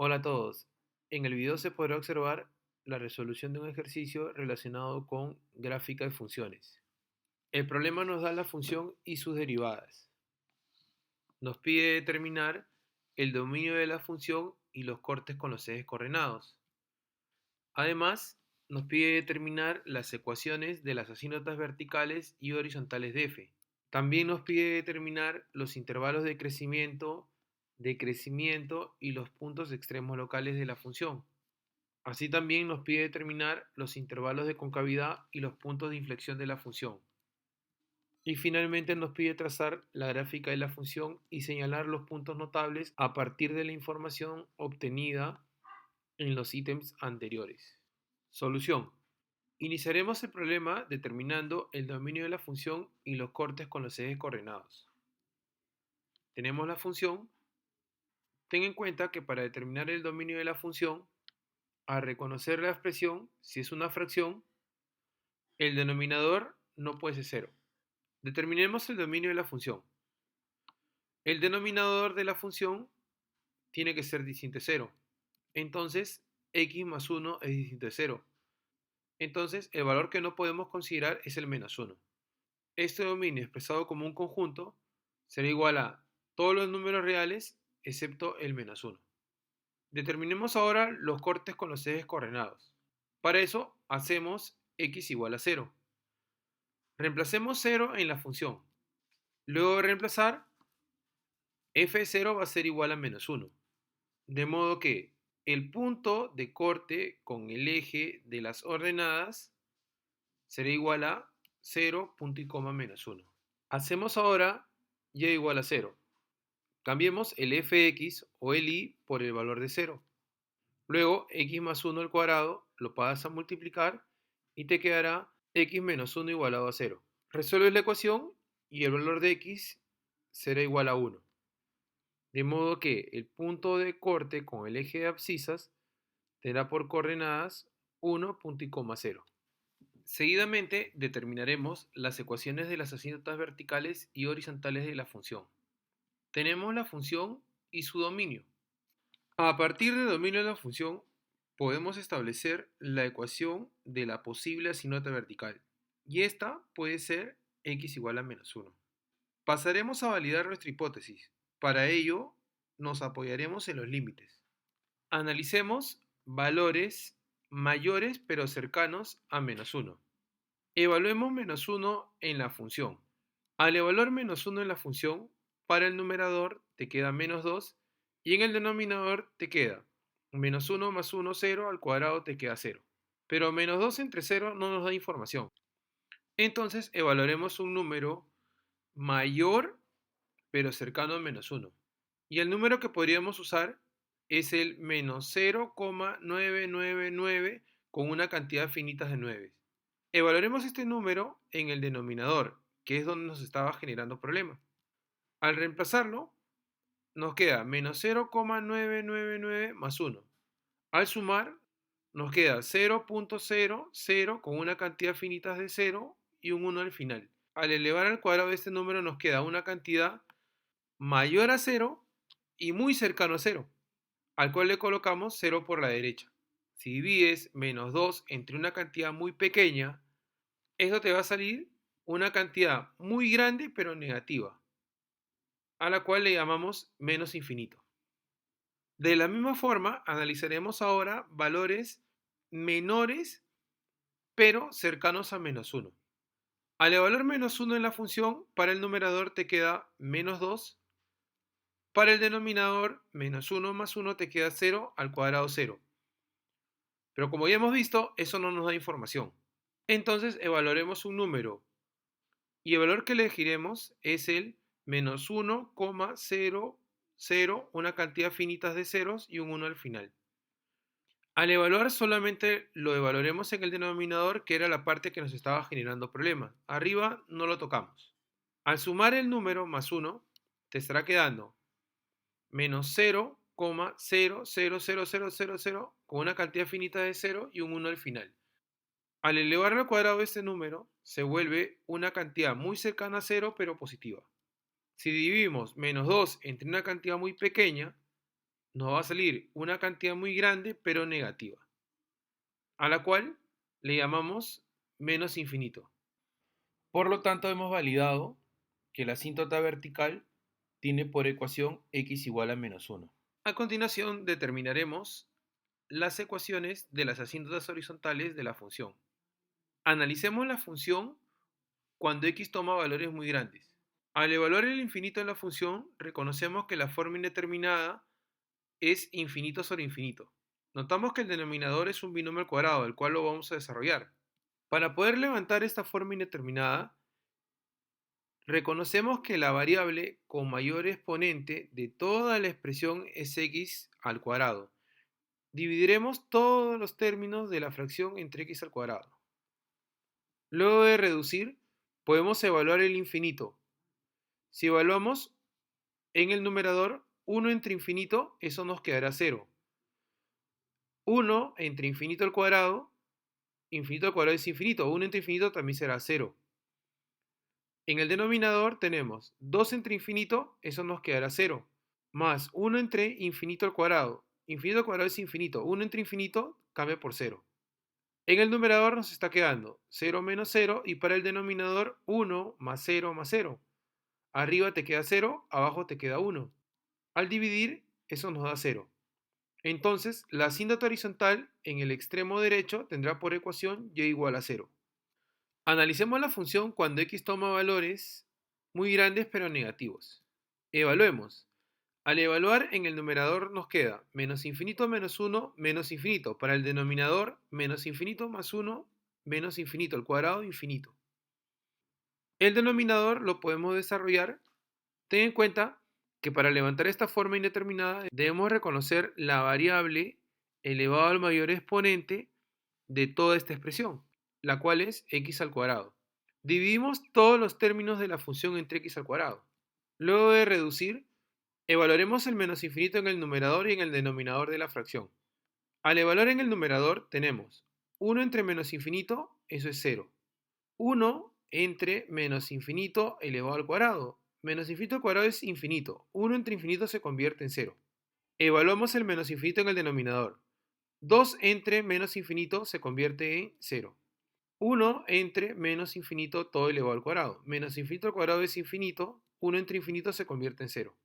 Hola a todos. En el video se podrá observar la resolución de un ejercicio relacionado con gráfica de funciones. El problema nos da la función y sus derivadas. Nos pide determinar el dominio de la función y los cortes con los ejes coordenados. Además, nos pide determinar las ecuaciones de las asínotas verticales y horizontales de f. También nos pide determinar los intervalos de crecimiento, decrecimiento y los puntos extremos locales de la función. Así también nos pide determinar los intervalos de concavidad y los puntos de inflexión de la función. Y finalmente nos pide trazar la gráfica de la función y señalar los puntos notables a partir de la información obtenida en los ítems anteriores. Solución. Iniciaremos el problema determinando el dominio de la función y los cortes con los ejes coordenados. Tenemos la función. Ten en cuenta que para determinar el dominio de la función, al reconocer la expresión, si es una fracción, el denominador no puede ser cero. Determinemos el dominio de la función. El denominador de la función tiene que ser distinto de cero. Entonces, x más 1 es distinto de cero. Entonces, el valor que no podemos considerar es el menos 1. Este dominio expresado como un conjunto será igual a todos los números reales excepto el menos 1. Determinemos ahora los cortes con los ejes coordenados. Para eso, hacemos x igual a 0. Reemplacemos 0 en la función. Luego de reemplazar, f de 0 va a ser igual a menos 1. De modo que el punto de corte con el eje de las ordenadas será igual a 0, punto y coma, menos 1. Hacemos ahora y igual a 0. Cambiemos el fx o el y por el valor de 0. Luego, x más 1 al cuadrado lo pasas a multiplicar y te quedará x menos 1 igualado a 0. Resuelves la ecuación y el valor de x será igual a 1. De modo que el punto de corte con el eje de abscisas tendrá por coordenadas 1, punto y coma 0. Seguidamente determinaremos las ecuaciones de las asínotas verticales y horizontales de la función. Tenemos la función y su dominio. A partir del dominio de la función, podemos establecer la ecuación de la posible asinota vertical, y esta puede ser x igual a menos 1. Pasaremos a validar nuestra hipótesis. Para ello, nos apoyaremos en los límites. Analicemos valores mayores pero cercanos a menos 1. Evaluemos menos 1 en la función. Al evaluar menos 1 en la función, para el numerador te queda menos 2 y en el denominador te queda menos 1 más 1, 0, al cuadrado te queda 0. Pero menos 2 entre 0 no nos da información. Entonces evaluaremos un número mayor pero cercano a menos 1. Y el número que podríamos usar es el menos 0,999 con una cantidad finita de 9. Evaluaremos este número en el denominador, que es donde nos estaba generando problema. Al reemplazarlo, nos queda menos 0,999 más 1. Al sumar, nos queda 0,00 con una cantidad finita de 0 y un 1 al final. Al elevar al cuadrado de este número nos queda una cantidad mayor a 0 y muy cercano a 0, al cual le colocamos 0 por la derecha. Si divides menos 2 entre una cantidad muy pequeña, esto te va a salir una cantidad muy grande pero negativa, a la cual le llamamos menos infinito. De la misma forma, analizaremos ahora valores menores pero cercanos a menos 1. Al evaluar menos 1 en la función, para el numerador te queda menos 2. Para el denominador, menos 1 más 1 te queda 0 al cuadrado 0. Pero como ya hemos visto, eso no nos da información. Entonces evaluaremos un número y el valor que elegiremos es el menos 1,00, una cantidad finita de ceros y un 1 al final. Al evaluar solamente lo evaluaremos en el denominador, que era la parte que nos estaba generando problemas. Arriba no lo tocamos. Al sumar el número más 1, te estará quedando menos 0,000000 con una cantidad finita de 0 y un 1 al final. Al elevar al cuadrado este número, se vuelve una cantidad muy cercana a 0 pero positiva. Si dividimos menos 2 entre una cantidad muy pequeña, nos va a salir una cantidad muy grande pero negativa, a la cual le llamamos menos infinito. Por lo tanto, hemos validado que la asíntota vertical tiene por ecuación x igual a -1. A continuación, determinaremos las ecuaciones de las asíntotas horizontales de la función. Analicemos la función cuando x toma valores muy grandes. Al evaluar el infinito en la función, reconocemos que la forma indeterminada es infinito sobre infinito. Notamos que el denominador es un binomio al cuadrado, el cual lo vamos a desarrollar. Para poder levantar esta forma indeterminada, reconocemos que la variable con mayor exponente de toda la expresión es x al cuadrado. Dividiremos todos los términos de la fracción entre x al cuadrado. Luego de reducir, podemos evaluar el infinito. Si evaluamos en el numerador 1 entre infinito, eso nos quedará 0. 1 entre infinito al cuadrado es infinito. 1 entre infinito también será 0. En el denominador tenemos 2 entre infinito, eso nos quedará 0. Más 1 entre infinito al cuadrado. Infinito al cuadrado es infinito. 1 entre infinito cambia por 0. En el numerador nos está quedando 0 menos 0 y para el denominador 1 más 0 más 0. Arriba te queda 0, abajo te queda 1. Al dividir, eso nos da 0. Entonces, la asíntota horizontal en el extremo derecho tendrá por ecuación y igual a 0. Analicemos la función cuando x toma valores muy grandes pero negativos. Evaluemos. Al evaluar en el numerador nos queda menos infinito menos 1 menos infinito. Para el denominador, menos infinito más 1 menos infinito al cuadrado infinito. El denominador lo podemos desarrollar. Ten en cuenta que para levantar esta forma indeterminada debemos reconocer la variable elevado al mayor exponente de toda esta expresión, la cual es x al cuadrado. Dividimos todos los términos de la función entre x al cuadrado. Luego de reducir, evaluaremos el menos infinito en el numerador y en el denominador de la fracción. Al evaluar en el numerador tenemos 1 entre menos infinito, eso es 0. 1 entre menos infinito elevado al cuadrado. Menos infinito al cuadrado es infinito. 1 entre infinito se convierte en 0. Evaluamos el menos infinito en el denominador. 2 entre menos infinito se convierte en 0. 1 entre menos infinito todo elevado al cuadrado. Menos infinito al cuadrado es infinito. 1 entre infinito se convierte en 0.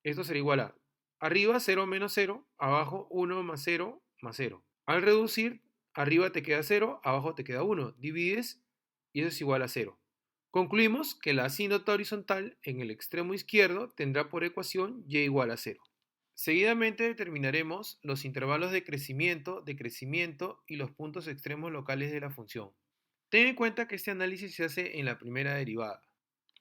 Esto será igual a arriba 0 menos 0, abajo 1 más 0 más 0. Al reducir, arriba te queda 0, abajo te queda 1. Divides y eso es igual a 0. Concluimos que la asíntota horizontal en el extremo izquierdo tendrá por ecuación y igual a 0. Seguidamente determinaremos los intervalos de crecimiento y los puntos extremos locales de la función. Ten en cuenta que este análisis se hace en la primera derivada.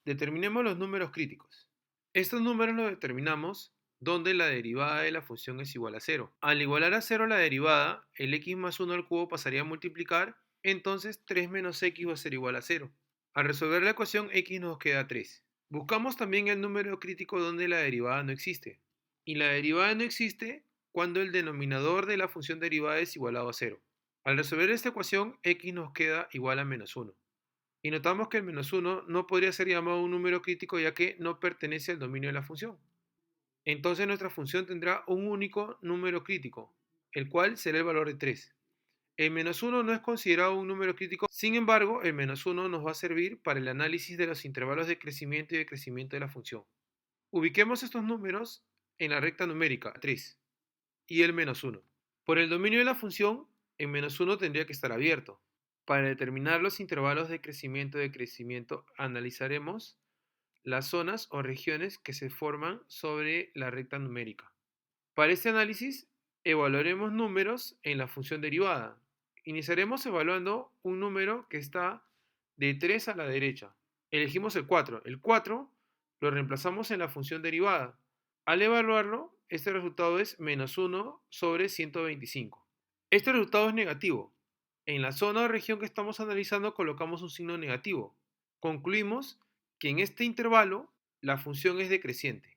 Determinemos los números críticos. Estos números los determinamos donde la derivada de la función es igual a 0. Al igualar a 0 la derivada, el x más 1 al cubo pasaría a multiplicar, entonces 3 menos x va a ser igual a 0. Al resolver la ecuación x nos queda 3. Buscamos también el número crítico donde la derivada no existe. Y la derivada no existe cuando el denominador de la función derivada es igualado a 0. Al resolver esta ecuación, x nos queda igual a menos 1. Y notamos que el menos 1 no podría ser llamado un número crítico ya que no pertenece al dominio de la función. Entonces nuestra función tendrá un único número crítico, el cual será el valor de 3. El menos 1 no es considerado un número crítico, sin embargo, el menos 1 nos va a servir para el análisis de los intervalos de crecimiento y decrecimiento de la función. Ubiquemos estos números en la recta numérica 3 y el menos 1. Por el dominio de la función, el menos 1 tendría que estar abierto. Para determinar los intervalos de crecimiento y decrecimiento, analizaremos las zonas o regiones que se forman sobre la recta numérica. Para este análisis, evaluaremos números en la función derivada. Iniciaremos evaluando un número que está de 3 a la derecha. Elegimos el 4. El 4 lo reemplazamos en la función derivada. Al evaluarlo, este resultado es menos 1 sobre 125. Este resultado es negativo. En la zona o región que estamos analizando colocamos un signo negativo. Concluimos que en este intervalo la función es decreciente.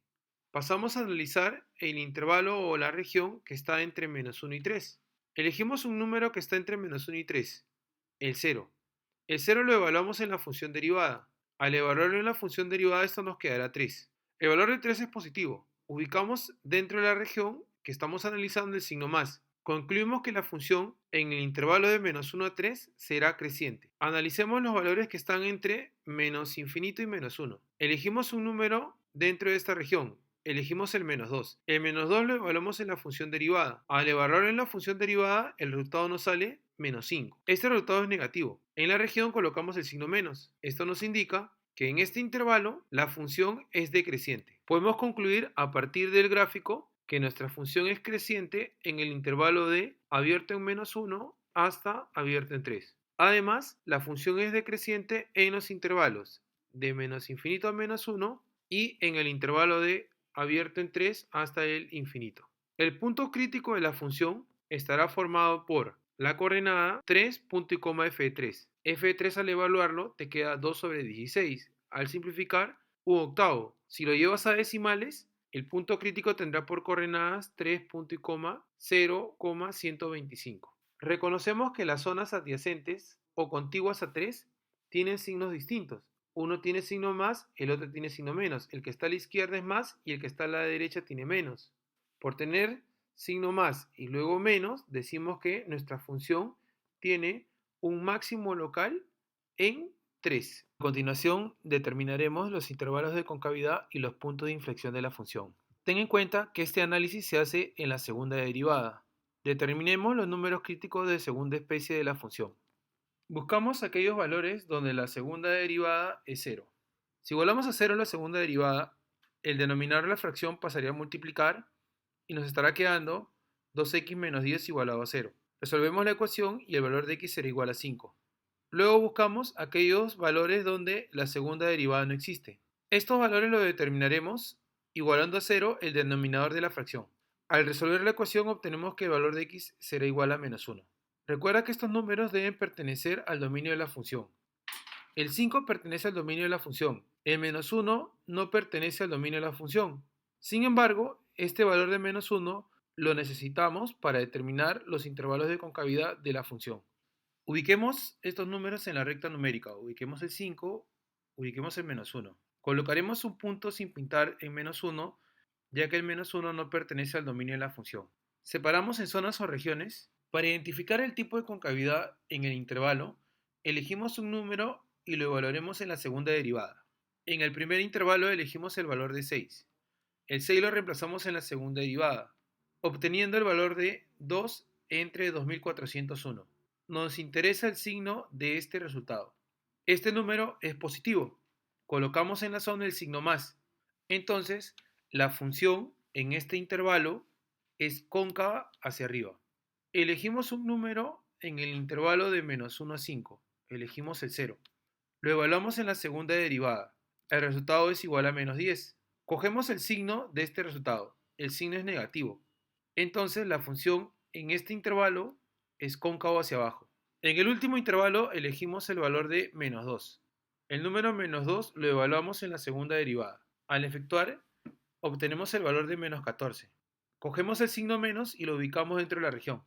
Pasamos a analizar el intervalo o la región que está entre menos 1 y 3. Elegimos un número que está entre menos 1 y 3, el 0. El 0 lo evaluamos en la función derivada. Al evaluarlo en la función derivada esto nos quedará 3. El valor de 3 es positivo. Ubicamos dentro de la región que estamos analizando el signo más. Concluimos que la función en el intervalo de menos 1 a 3 será creciente. Analicemos los valores que están entre menos infinito y menos 1. Elegimos un número dentro de esta región. Elegimos el menos 2. El menos 2 lo evaluamos en la función derivada. Al evaluar en la función derivada, el resultado nos sale menos 5. Este resultado es negativo. En la región colocamos el signo menos. Esto nos indica que en este intervalo la función es decreciente. Podemos concluir a partir del gráfico que nuestra función es creciente en el intervalo de abierto en menos 1 hasta abierto en 3. Además, la función es decreciente en los intervalos de menos infinito a menos 1 y en el intervalo de abierto en 3 hasta el infinito. El punto crítico de la función estará formado por la coordenada 3, punto y coma f de 3. F de 3 al evaluarlo te queda 2 sobre 16. Al simplificar, un octavo. Si lo llevas a decimales, el punto crítico tendrá por coordenadas 3, punto y coma 0,125. Reconocemos que las zonas adyacentes o contiguas a 3 tienen signos distintos. Uno tiene signo más, el otro tiene signo menos. El que está a la izquierda es más y el que está a la derecha tiene menos. Por tener signo más y luego menos, decimos que nuestra función tiene un máximo local en 3. A continuación, determinaremos los intervalos de concavidad y los puntos de inflexión de la función. Ten en cuenta que este análisis se hace en la segunda derivada. Determinemos los números críticos de segunda especie de la función. Buscamos aquellos valores donde la segunda derivada es 0. Si igualamos a 0 la segunda derivada, el denominador de la fracción pasaría a multiplicar y nos estará quedando 2x menos 10 igualado a 0. Resolvemos la ecuación y el valor de x será igual a 5. Luego buscamos aquellos valores donde la segunda derivada no existe. Estos valores los determinaremos igualando a 0 el denominador de la fracción. Al resolver la ecuación obtenemos que el valor de x será igual a menos 1. Recuerda que estos números deben pertenecer al dominio de la función. El 5 pertenece al dominio de la función. El menos 1 no pertenece al dominio de la función. Sin embargo, este valor de menos 1 lo necesitamos para determinar los intervalos de concavidad de la función. Ubiquemos estos números en la recta numérica. Ubiquemos el 5, ubiquemos el menos 1. Colocaremos un punto sin pintar en menos 1, ya que el menos 1 no pertenece al dominio de la función. Separamos en zonas o regiones. Para identificar el tipo de concavidad en el intervalo, elegimos un número y lo evaluaremos en la segunda derivada. En el primer intervalo elegimos el valor de 6. El 6 lo reemplazamos en la segunda derivada, obteniendo el valor de 2 entre 2401. Nos interesa el signo de este resultado. Este número es positivo. Colocamos en la zona el signo más. Entonces, la función en este intervalo es cóncava hacia arriba. Elegimos un número en el intervalo de menos 1 a 5. Elegimos el 0. Lo evaluamos en la segunda derivada. El resultado es igual a menos 10. Cogemos el signo de este resultado. El signo es negativo. Entonces la función en este intervalo es cóncavo hacia abajo. En el último intervalo elegimos el valor de menos 2. El número menos 2 lo evaluamos en la segunda derivada. Al efectuar, obtenemos el valor de menos 14. Cogemos el signo menos y lo ubicamos dentro de la región.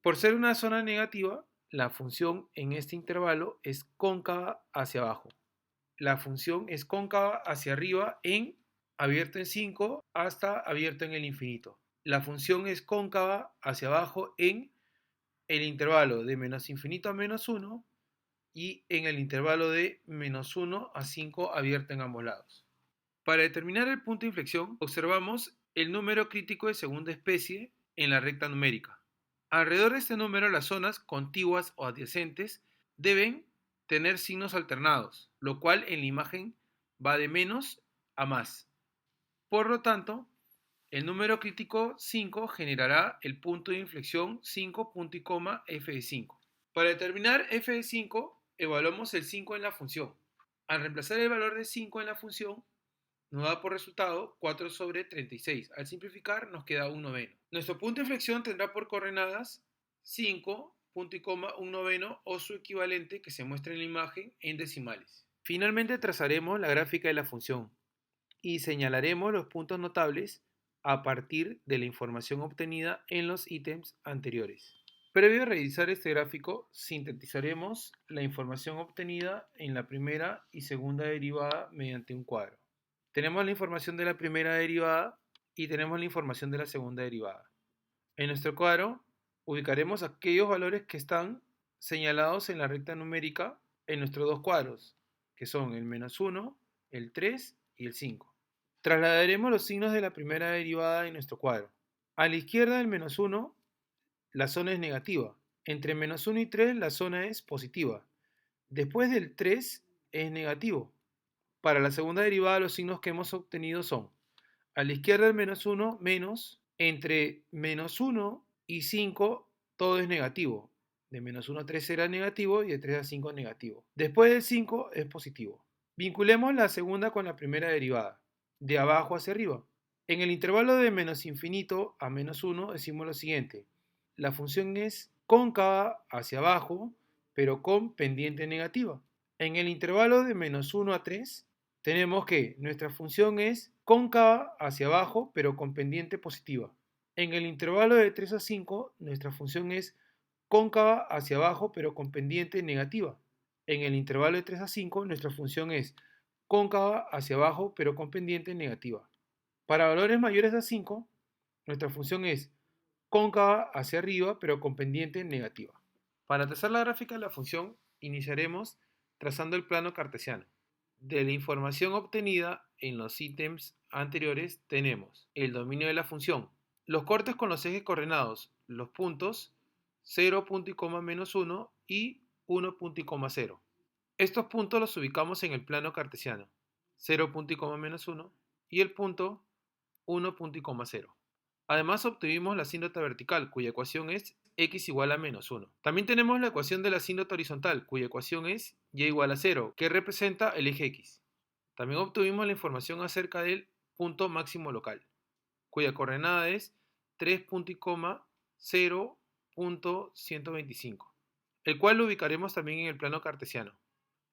Por ser una zona negativa, la función en este intervalo es cóncava hacia abajo. La función es cóncava hacia arriba en abierto en 5 hasta abierto en el infinito. La función es cóncava hacia abajo en el intervalo de menos infinito a menos 1 y en el intervalo de menos 1 a 5 abierto en ambos lados. Para determinar el punto de inflexión, observamos el número crítico de segunda especie en la recta numérica. Alrededor de este número, las zonas contiguas o adyacentes deben tener signos alternados, lo cual en la imagen va de menos a más. Por lo tanto, el número crítico 5 generará el punto de inflexión 5, punto y coma, f de 5. Para determinar f de 5, evaluamos el 5 en la función. Al reemplazar el valor de 5 en la función, nos da por resultado 4 sobre 36. Al simplificar nos queda 1 noveno. Nuestro punto de inflexión tendrá por coordenadas 5, punto y coma, 1 noveno o su equivalente que se muestra en la imagen en decimales. Finalmente trazaremos la gráfica de la función y señalaremos los puntos notables a partir de la información obtenida en los ítems anteriores. Previo a realizar este gráfico, sintetizaremos la información obtenida en la primera y segunda derivada mediante un cuadro. Tenemos la información de la primera derivada y tenemos la información de la segunda derivada. En nuestro cuadro ubicaremos aquellos valores que están señalados en la recta numérica en nuestros dos cuadros, que son el -1, el 3 y el 5. Trasladaremos los signos de la primera derivada en nuestro cuadro. A la izquierda del -1, la zona es negativa. Entre -1 y 3, la zona es positiva. Después del 3 es negativo. Para la segunda derivada, los signos que hemos obtenido son: a la izquierda del -1, menos. Entre -1 y 5, todo es negativo. De -1 a 3 era negativo y de 3 a 5 negativo. Después del 5 es positivo. Vinculemos la segunda con la primera derivada, de abajo hacia arriba. En el intervalo de menos infinito a -1 decimos lo siguiente: la función es cóncava hacia abajo, pero con pendiente negativa. En el intervalo de -1 a 3 tenemos que nuestra función es cóncava hacia abajo, pero con pendiente positiva. En el intervalo de 3 a 5, nuestra función es cóncava hacia abajo, pero con pendiente negativa. En el intervalo de 3 a 5, nuestra función es cóncava hacia abajo, pero con pendiente negativa. Para valores mayores a 5, nuestra función es cóncava hacia arriba, pero con pendiente negativa. Para trazar la gráfica de la función, iniciaremos trazando el plano cartesiano. De la información obtenida en los ítems anteriores tenemos el dominio de la función, los cortes con los ejes coordenados, los puntos 0, punto y coma -1 y 1, punto y coma 0. Estos puntos los ubicamos en el plano cartesiano, 0, punto y coma -1 y el punto 1, punto y coma 0. Además obtuvimos la asíntota vertical, cuya ecuación es x igual a -1. También tenemos la ecuación de la asíntota horizontal, cuya ecuación es y igual a 0, que representa el eje x. También obtuvimos la información acerca del punto máximo local, cuya coordenada es 3,0.125, el cual lo ubicaremos también en el plano cartesiano.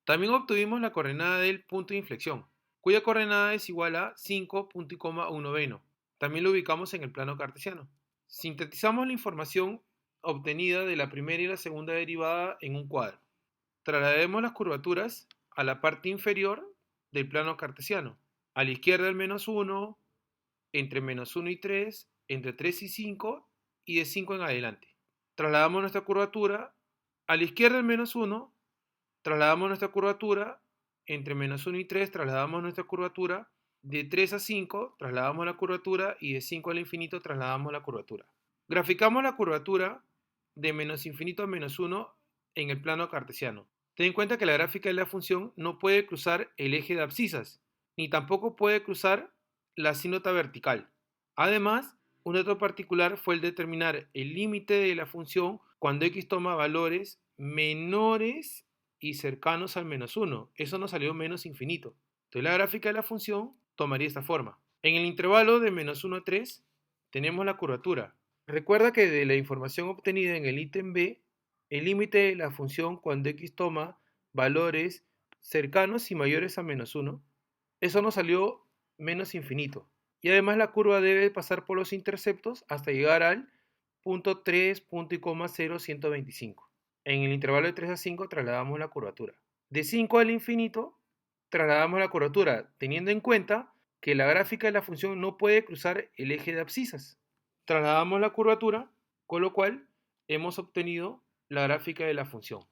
También obtuvimos la coordenada del punto de inflexión, cuya coordenada es igual a 5,1. También lo ubicamos en el plano cartesiano. Sintetizamos la información obtenida de la primera y la segunda derivada en un cuadro. Traslademos las curvaturas a la parte inferior del plano cartesiano. A la izquierda el -1, entre -1 y 3, entre 3 y 5 y de 5 en adelante. Trasladamos nuestra curvatura a la izquierda el -1, trasladamos nuestra curvatura entre -1 y 3, trasladamos nuestra curvatura de 3 a 5, trasladamos la curvatura y de 5 al infinito trasladamos la curvatura. Graficamos la curvatura de menos infinito a -1 en el plano cartesiano. Ten en cuenta que la gráfica de la función no puede cruzar el eje de abscisas, ni tampoco puede cruzar la asíntota vertical. Además, un dato particular fue el determinar el límite de la función cuando x toma valores menores y cercanos al -1. Eso nos salió menos infinito. Entonces la gráfica de la función tomaría esta forma. En el intervalo de -1 a 3 tenemos la curvatura. Recuerda que de la información obtenida en el ítem B, el límite de la función cuando x toma valores cercanos y mayores a -1, eso nos salió menos infinito. Y además la curva debe pasar por los interceptos hasta llegar al punto 3, punto y coma 0, 125. En el intervalo de 3 a 5 trasladamos la curvatura. De 5 al infinito trasladamos la curvatura, teniendo en cuenta que la gráfica de la función no puede cruzar el eje de abscisas. Trasladamos la curvatura, con lo cual hemos obtenido la gráfica de la función.